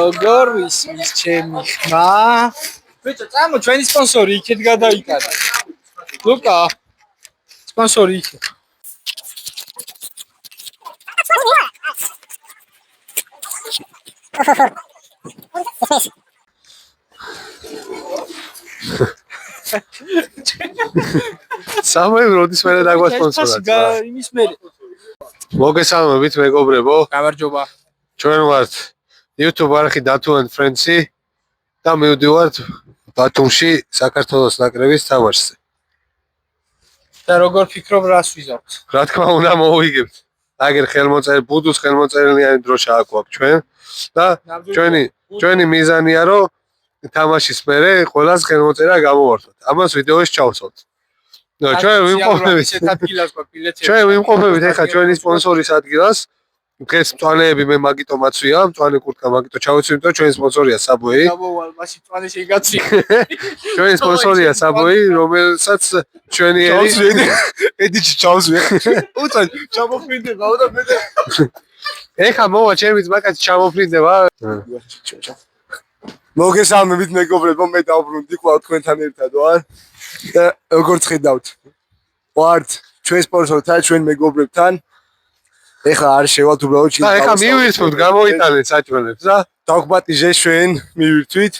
როგორ ისმის ჩემი ხმა? ბიჭო, წამო ჩვენი სპონსორი იქეთ გადაიტანა. ლუკა. სპონსორი იქეთ. სამოი როდის მერე დაგვასპონსორა. იმის მერე. მოგესალმებით მეგობრებო. გამარჯობა. ჩვენ ვართ YouTube არხი Datu and Friends-ი და მივდივართ ბათუმში საქართველოს ნაკრების თამაშზე. და როგორ ფიქრობ რას ვიზავთ? რა თქმა უნდა მოვიგებთ. აგერ ხელმოწერილი ბუდუს ხელმოწერილიანი დროშა აქვს ჩვენ და ჩვენი მიზანია რომ თამაშის მერე ყველას ხელმოწერა გამოვართოთ. ამას ვიდეოში ჩავსვათ. ჩვენ ვიმყოფებით ახლა ჩვენი სპონსორის ადგილას. დღეს მწვანეები მე მაგიტო მაცვია, მწვანე კურტკა მაგიტო ჩავიცვი, იმიტომ ჩვენი სპონსორია Subway. Subway, მაშინ მწვანე შეგაცი. ჩვენი სპონსორია Subway, რომელსაც ჩვენი ედიჩი ჩავსვი. უცად ჩამოფრინდება და მე ეხა მოვა ჩემი ძმაკაცი ჩამოფრინდება. მოგესალმებით მეგობრებო, მე დავბრუნდი კვლავ თქვენთან ერთად ვარ. და როგორც ხედავთ, ვართ ჩვენ სპონსორთან, ჩვენ მეგობრებთან. ეხლა არ შევალთ უბრალოდ და ეხლა მივირთვით, გამოიტანეთ საჭმელებს და დავგვატიჟე ჩვენ მივირთვით.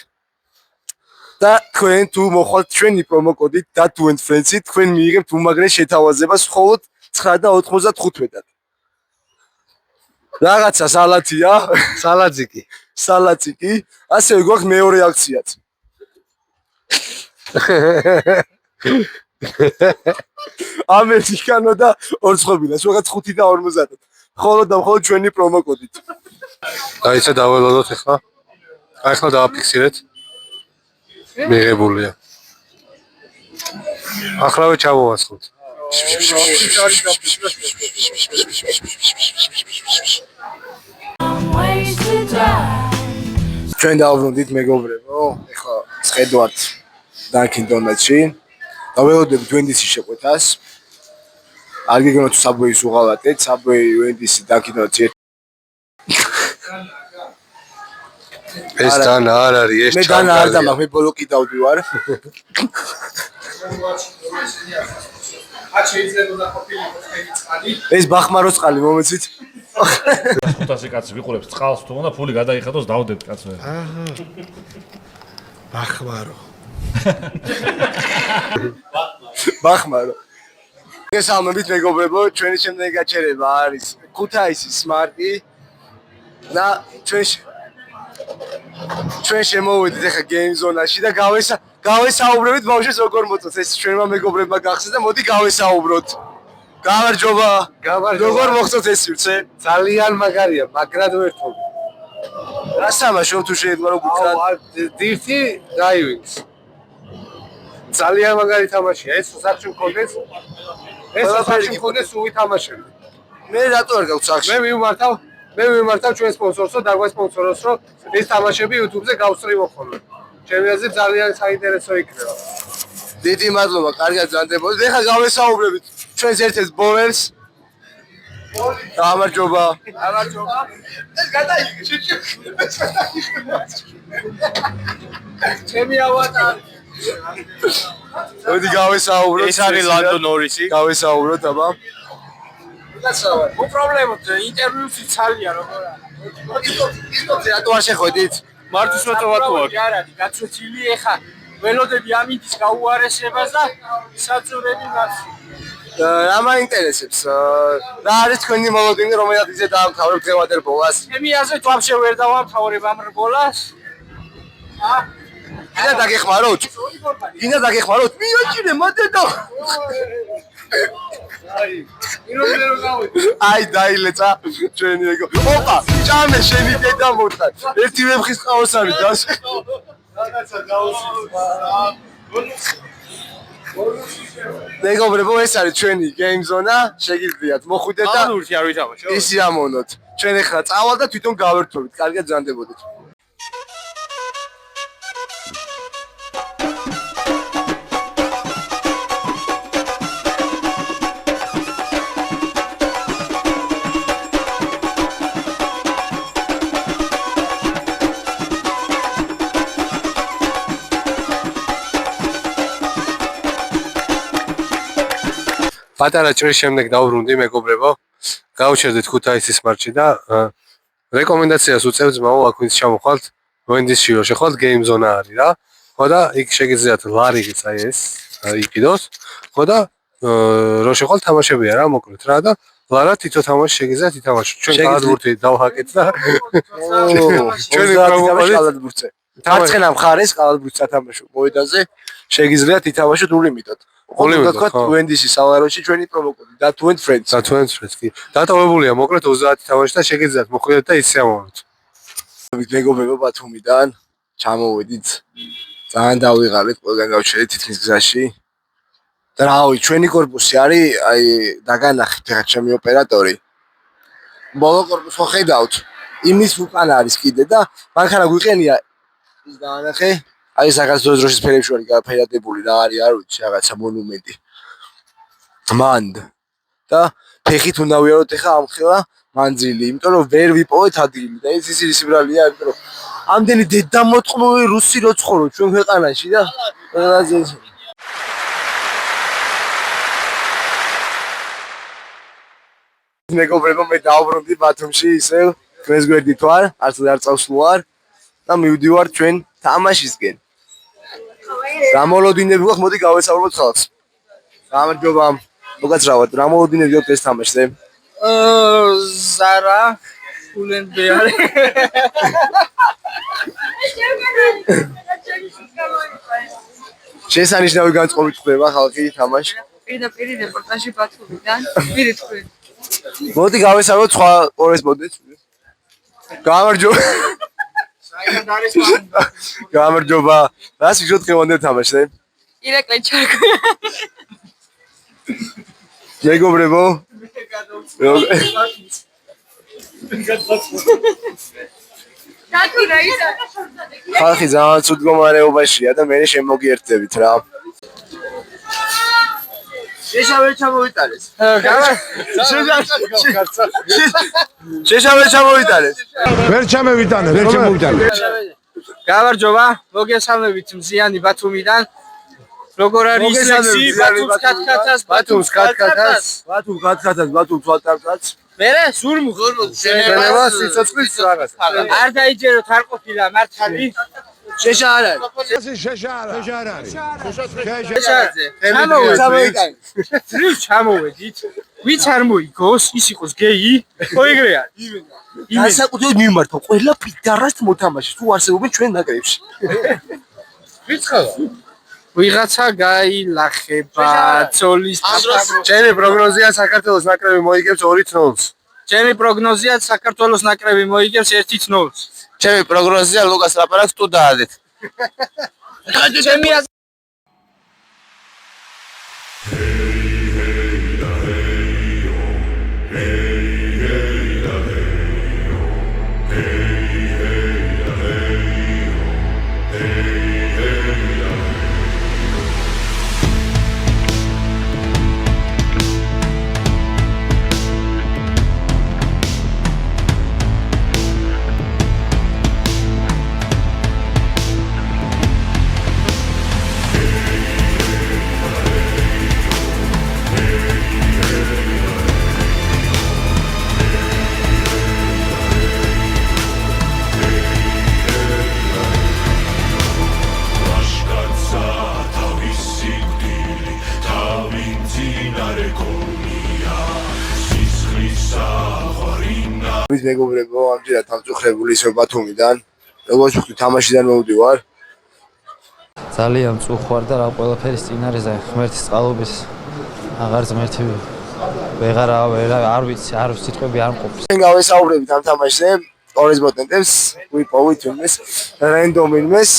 და თქვენ თუ მოხვალთ ჩვენი პრომოკოდით Datu and Friends-ით, თქვენ მიიღებთ უმაგრეს შეთავაზებას მხოლოდ 9.95-დან. რაღაცა სალათია, სალაციკი, ასევე გვაქვს მეორე აქციაც. ამერიკანო და ორცხობილას, ვიღაც 5.50. მხოლოდ და მხოლოდ ჩვენი პრომოკოდით. დაიცა დაველოდოთ ახლა. ახლა დააფიქსირეთ. მიღებულია. ახლავე ჩამოვასხოთ. ჩვენ დავბრუნდით მეგობრებო, ეხლა ხედავთ Dunkin Donuts-ში. დაველოდებით Wendy's-ის შეყვეთას. არ გიგონოთ Subway-ის უღალატეთ, Subway, Wendy's, Dunkin Donuts-ი. ეს დანა არ არის, ეს მე დანა არ დამახ, მე ბოლოკი დავდივარ. ეს ბახმაროს წყალი მომეცით. 500 კაცი ვიყურებს წყალს თუ უნდა ფული გადაიხადოს დავდეთ კაცო. აჰა. ბახმარო. გესალმებით მეგობრებო, ჩვენი შემდეგი გაჩერება არის ქუთაისის Smart-ი და ჩვენ შემოვედით ახლა Game Zone-ში და გავესაუბრებით ბავშვებს როგორ მოწონს ეს ჩვენმა მეგობრებმა გახსნა და მოდი გავესაუბროთ. გამარჯობა. როგორ მოხსნათ ეს სივრცე? ძალიან მაგარია, მაგრად ვერთობ. რა სამაშო თუ შეიძლება რომ გითხრათ? Dirty Divings. ძალიან მაგარი თამაშია, ეს საერთოდ მქონდეს. ეს საერთოდ მქონდეს უვითამაშები. მე რატო არ გაქვს სახში? მე ვიმართავ ჩვენ სპონსორსო და გვასპონსოროს რომ ეს თამაშები YouTube-ზე გავსწრივო ხოლმე. ჩემი აზრით ძალიან საინტერესო იქნება. დიდი მადლობა, კარგად ზანდებოდით. ეხლა გავესაუბრებით ჩვენს ერთ-ერთ ბოლერს. გამარჯობა. ეს გადაიგე. ჩემი ავატარი. მოდი გავესაუბროთ. ეს არის Lando Norris-ი. გავესაუბროთ, აბა. უპრობლემოდ ინტერვიუსი ცალია როგორ არის. მოდი რატო არ შეხვედით? მარტის მოწვევა აქვს. არა, გაცვეთილი ეხა ველოდები ამინდის გაუარესებას და საწურები მას. რა მაინტერესებს? რა არის თქვენი მოლოდინი, რომელსაც ისე დაამთავრებთ დღევანდელ ბოლას? ჩემი აზრით ვაფშე ვერ დავამთავრებ ამ რბოლას. გინდა დაგეხმაროთ? მიაჭირე მადედა. აი დაილეცა ჩვენი ეგო. ოპა, ჭამე შენი დედა მოთხარ. ერთი ვებხის ყავოსანი დას. რაღაცა დაუსვა. მეგობრებო, ეს არის ჩვენი Game Zone-ა, შეგიძლიათ მოხვიდეთ და ანურში არ ვითამაშო. ისიამოვნოთ. ჩვენ ახლა წავალ და თვითონ გავერთობთ. კარგად ზანდებოდეთ. პატარა ჭრის შემდეგ დავბრუნდი მეგობრებო. გავუჩერდით ქუთაისის მატჩი და რეკომენდაციას უწევთ მაო აქ ვინც ჩამოხვალთ ვენდისში რო შეხვალთ გეიმ ზონა არის რა. ხო და იქ შეგიძლიათ ლარიგიც აი ეს იყიდოს. ხო და რო შეხვალთ თამაშებია რა მოკლედ რა და ლარა თითო თამაში შეგიძლიათ ითამაშოთ. ჩვენ კალათბურთი დავჰაკეთ და ჩვენი პრომოკოდი კალათბურთზე. მარცხენა მხარეს კალათბურთს ათამაშო მოედანზე შეგიძლიათ ითამაშოთ ულიმიტოდ. ულიმიტოდ, თქვა ხო. ვენდისის სალაროში ჩვენი პრომოკოდი და 20 friends. და თქვენც კი. დატოვებულია მოკლედ 30 თამაში და შეგიძლიათ მოხვიდეთ და ისე ამოვიდეთ. მეგობრებო ბათუმიდან ჩამოვედით. ძალიან დავიღალეთ, ყველგან გავჩერდით თითქმის გზაში. და რავი, ჩვენი корпуსი არის, აი, დაგანახეთ ახლა ჩემი ოპერატორი. ბოლო корпуს ხო ხედავთ? იმის უკან არის კიდე და მანქანა გვიყენია ის დაანახე. აი საქართველოს დროშის ფერებში არის გაფერადებული რა არის, არ ვიცი, რაღაცა მონუმენტი. მანდ და ფეხით უნდა ვიაროთ ახლა ამ ხელა მანძილი, იმიტომ რომ ვერ ვიპოვეთ ადგილი და ის ისინი სიბრალია, იმიტომ რომ ამდენი დედამოწყმული რუსი რო ცხოვრობ ჩვენ ქვეყანაში და ყველაზე მეგობრებო მე დავბრუნდი ბათუმში ისევ დღეს გვერდით ვარ, არც არ წავსვლوار და მივდივარ ჩვენ თამაშისკენ. გამოლოდინები გვაქვს, მოდი გავესაუბროთ ხალხს. გამარჯობა. მოგაცრავად, რა მოლოდინები გვაქვს ეს თამაშზე? ზარა ულენბეარი. შესანიშნავი განწყობით ხდება ხალხი თამაში. პირდაპირ რეპორტაჟი ბათუმიდან. პირით ხვი. მოდი გავესაუბროთ სხვა კორესპონდენტს. გამარჯობა. საერთოდ არის მან. გამარჯობა. რას ვიჟოთ ხევანდელ თამაშზე? ირაკლი ჩარკვი. მეგობრებო. დაკი რა ისა? ხალხი ძალიან ცუდ მდგომარეობაშია და მე შემოგიერთდებით რა. შეშავე ჩამოვიტანეს. შეშავე ჩამოვიტანეს. ვერ ჩამევიტანე, ვერ ჩამოვიტანე. გამარჯობა, მოგესალმებით მზიანი ბათუმიდან. როგორ არის ლექსი ბათუმს კათკათას, ბათუმს კათკათას, ბათუმს კათკათას, ბათუმს ვატარკაც. მერე სურმუ შენება სიცოცხლის რაღაც. არ დაიჯეროთ არ ყოფილა მართალი. შეშა არ არის. შეშა არ არის. შეშაძე. ჩამოვედით. თრი ჩამოვედით. ვიც არ მოიგოს, ის იყოს გეი. ხო ეგრე არის. განსაკუთრებით მიმართავ ყველა პიდარას მოთამაშეს თუ არსებობენ ჩვენ ნაკრებში. ვიცხალა. ვიღაცა გაილახება ცოლის ჩემი პროგნოზია საქართველოს ნაკრები მოიგებს 2-0-ს. ჩემი პროგნოზია საქართველოს ნაკრები მოიგებს 1-0-ს. ჩემი პროგნოზია ლუკას ლაპარაკს თუ დაადეთ. ჩემი მის მეგობრებო, ამჯერად თავწუხრებული ისევ ბათუმიდან. როგორც ვთქვი, თამაშიდან მოვდივარ. ძალიან მწუხვარ და რა ყველაფერის წინ არის აი ღმერთის წყალობის აღარ ღმერთი არ ვიცი სიტყვები არ მყოფს. ჩვენ გავესაუბრებით ამ თამაშზე, კორესპონდენტებს ვიპოვით იმეს, რენდომ იმეს.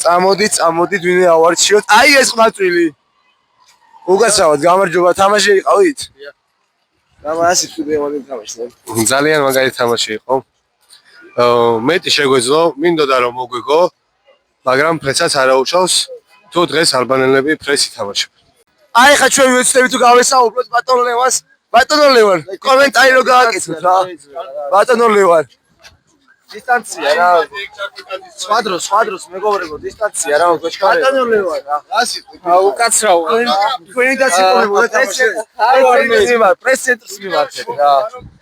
წამოდით ვინმე ავარჩიოთ. აი ეს ყმაწვილი. უკაცრავად გამარჯობა, თამაში იყავით? თამაში თქვენ თამაშზე. ძალიან მაგარი თამაში იყო. მეტი შეგვეძლო, მინდოდა რომ მოგვიგო, მაგრამ ფრესაც არ აუჩავს, თუ დღეს ალბანელები ფრესი თამაშობენ. აი ხა ჩვენ ვეცდებით თუ გავესაუბროთ ბატონ ლევან, კომენტარი რო გააკეთოთ რა. ბატონო ლევან. დისტანცია რა. სხვა დროს მეგობრებო, დისტანცია რა, გოჩქარე. ბატონო რა. რასი? უკაცრავ. თქვენი და სიტყვები თამაში. პრეს-ცენტრს მიმართეთ რა.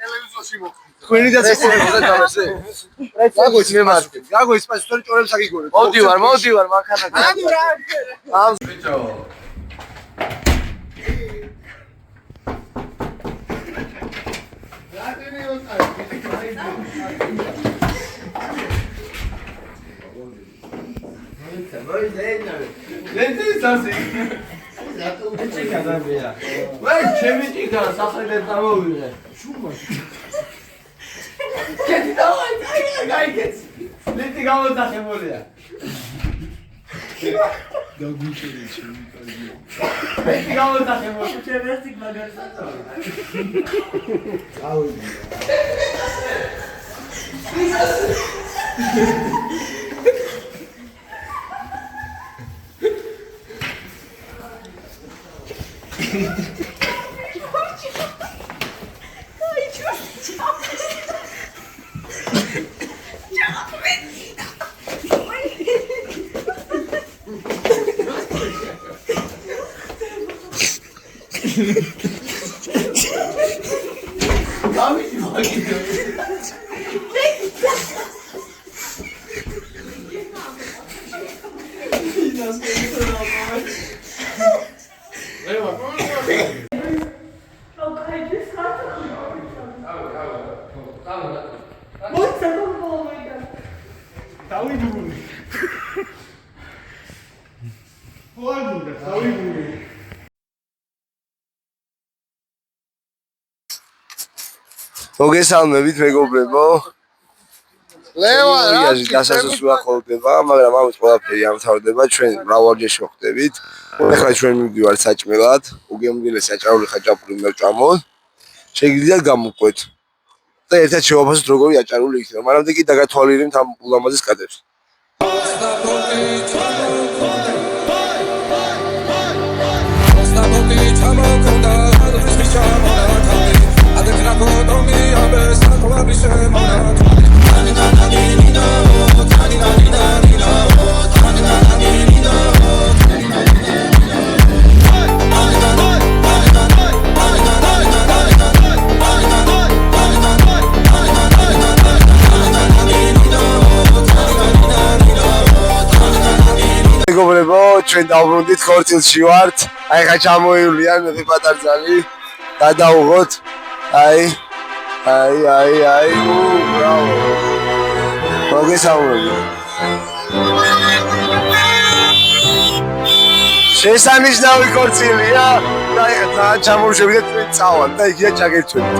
ტელევიზორში მოხდა. თქვენი და სიტყვები თამაში. გაგოიც მიმართეთ. გაგოიც პას სწორი ჭორებს აგიგორეთ. მოდივარ, მანქანა. ამ ბიჭო. მოგესალმებით მეგობრებო. ლევან რა გასასოს უახლოვდება, მაგრამ ამით ყველაფერი ამთავრდება, ჩვენ მრავალჯერ ვხვდებით. ახლა ჩვენ მივდივართ საჭმელად, უგემრიელი საჭარული ხაჭაპური მოვჭამოთ. შეგიძლიათ გამოვყვეთ. და ერთად შევაფასოთ როგორი აჭარული იქნება. მანამდე კი დაგათვალიერებთ ამ ულამაზეს კადრებს. მეგობრებო, ჩვენ დავბრუნდით ხორცილში ვართ. აი ხა ჩამოივლიან მეფე პატარძალი. გადავუღოთ. აი. ბრავო. მოგესალმებით. შესანიშნავი ხორცილია და ხა ჩამოვშევიდეთ თქვენ წავალ და იგია ჩაგერჩვენთ.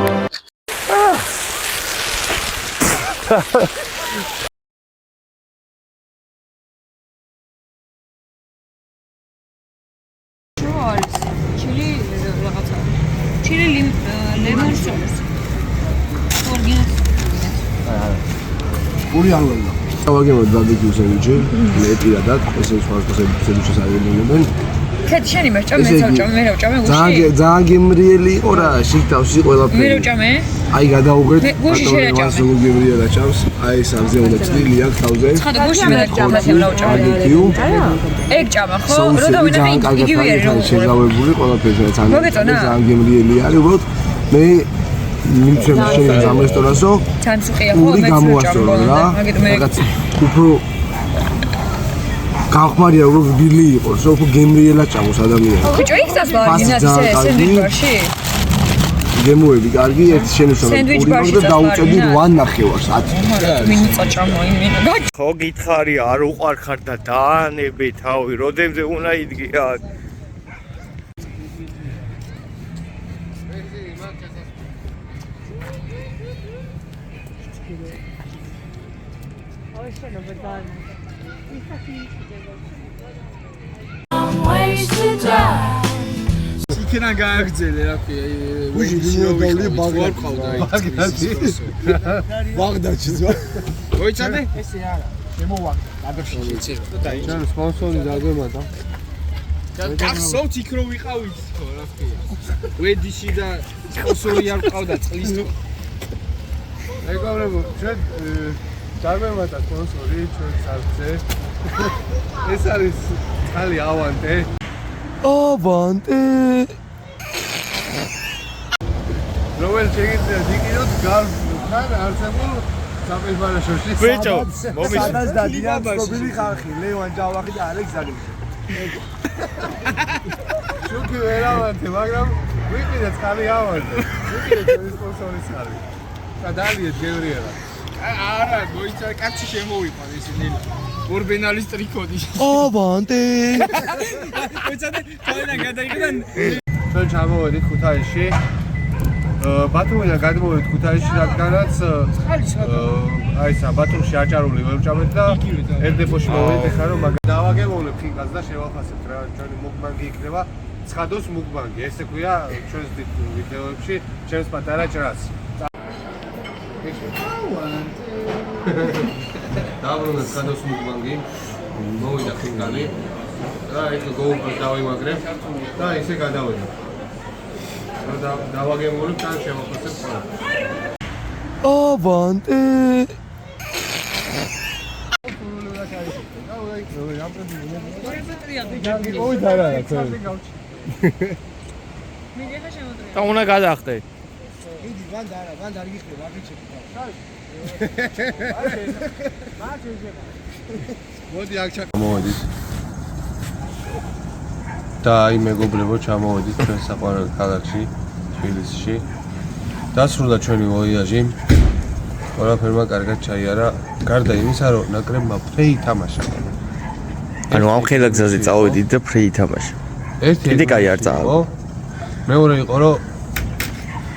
Uri anlamda. Avagemo barbecue sandwich, მე პირადად ესე სხვა სენდვიჩს აღემონებენ. ქეთ შენი მერჭამე, მე როჭამე გუში. ძალიან გემრიელი იყო რა, შიგ თავში ყველაფერი. მე როჭამე? აი გადავუგეთ. გუში შერაჭამე. გასულ გემრიელა ჩავს. აი სამზე უნდა წილი აქ თავზე. ცხადა გუში მე როჭამე, ეგ ჭამა ხო? რო დავინახე იგივე არის რომ შეგავებული ყველაფერი ძალიან გემრიელი არის, უბრალოდ მე მიცემ შენ ამ რესტორანსო თანცუყია ხო მე გამოვასწორო რა რაღაც უფრო გამხმარია რომ ბილი იყოს რომ უფრო გემრიელა ჭამოს ადამიანი ბიჭო იქ წასვლა არგინატის სენდვიჩში გემოები კარგი ერთი შენიშნული ორი და დაუწევდი 8 ნახევარს 10 მინუცა ჭამო იმენა ხო გითხარი არ უყარხარ და დაანები თავი როდემზე უნდა იდგე აქ იქიდან გააგრძელე რა ქვია ვიჟი ბაგრატ ბაგდატში ზვა მოიცადე ესე არა შემოვაგ გადავში შეიძლება ჩვენ სპონსორი დაგვემატა გახსოვთ იქ რო ვიყავით ხო რა ქვია ვედიში და სპონსორი არ ყავდა წყლის მეგობრებო ჩვენ Darmemata sponsori ჩვენ სარცე. ეს არის ხალი ავანტე. ავანტე. რომელ შეგიძლია დიკინოთ გარს თან არსებულ საპირბარაშოში. ბიჭო, მომიშ. სადაც დადიან ცნობილი ხალხი, ლევან ჯავახი და ალექს ზალიშვილი. შუქი ვერ ავანტე, მაგრამ ვიყიდეთ ხალი ავანტე. ვიყიდეთ ეს სპონსორის ხალი. და დალიეთ გევრიელა. არა, მოიცა კაცი შემოვიყვა ისინი. ორბენალის ტრიკოდი. ავანტე. მოიცადე, თავიდან გადაიღიდან ჩვენ ჩამოვედით ქუთაისში. ბათუმიდან გადმოვედით ქუთაისში, რადგანაც აი სა ბათუმში აჭარული ვერ ვჭამეთ და ერდებოში მოვედით ეხლა რომ დავაგებოვნებ ფინკას და შევაფასებთ რა ჩვენი მუკბანგი იქნება. ცხადოს მუკბანგი, ესე ქვია ჩვენს ვიდეოებში, ჩემს პატარა ჭრას. დაბრუნდა ცხადოს მუკბანგი, მოვიდა ფინკანი და ეხლა GoPro-ს დავიმაგრებ და ისე გადავედი. დავაგებოვნებ თან შევაფასებ ხოლმე. ავანტე! და უნდა გადახტე. იდი ვან დარიგიხდება, აღიჩები. მოდი აქ ჩამოვედით. და აი მეგობრებო, ჩამოვედით ჩვენ საყვარელ ქალაქში, თბილისში. დასრულდა ჩვენი ვოიაჟი. ყველაფერმა კარგად ჩაიარა, გარდა იმისა, რომ ნაკრებმა ფრე ითამაშა. ანუ ამ ხელა გზაზე წავედით და ფრე ითამაშა. ერთი კაი არ წავა. მეორე იყო, რომ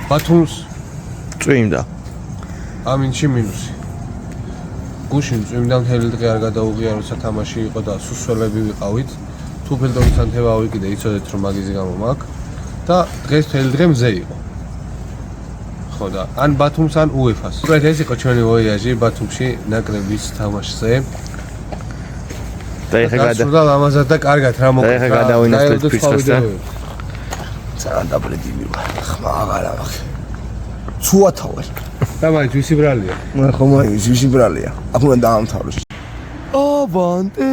ბათუმს წვიმდა. ამინში მინუსი. გუშინ წვიმდა მთელი დღე არ გადაუღია, როცა თამაში იყო და სუსველები ვიყავით. თუ ფილდონთან თევა ვიკიდე, იცოდეთ რომ მაგიზი გამო მაქვს და დღეს მთელი დღე მზე იყო. ხო და ან ბათუმს ან UEFA-ს. უბრალოდ ეს იყო ჩვენი ვოიაჟი ბათუმში ნაკრების თამაშზე. და ეხლა გადასულდა ლამაზად და კარგად რა მოხდა. და ეხლა გადავინასტეთ ფირცხასთან. ძალიან დაბრედი მივა. ხმა აღარა მაქვს. ცუათავარ. და მაინც ვისი ბრალია? ხო მაინც ვისი ბრალია. აქ უნდა დაამთავროს. ავანტე!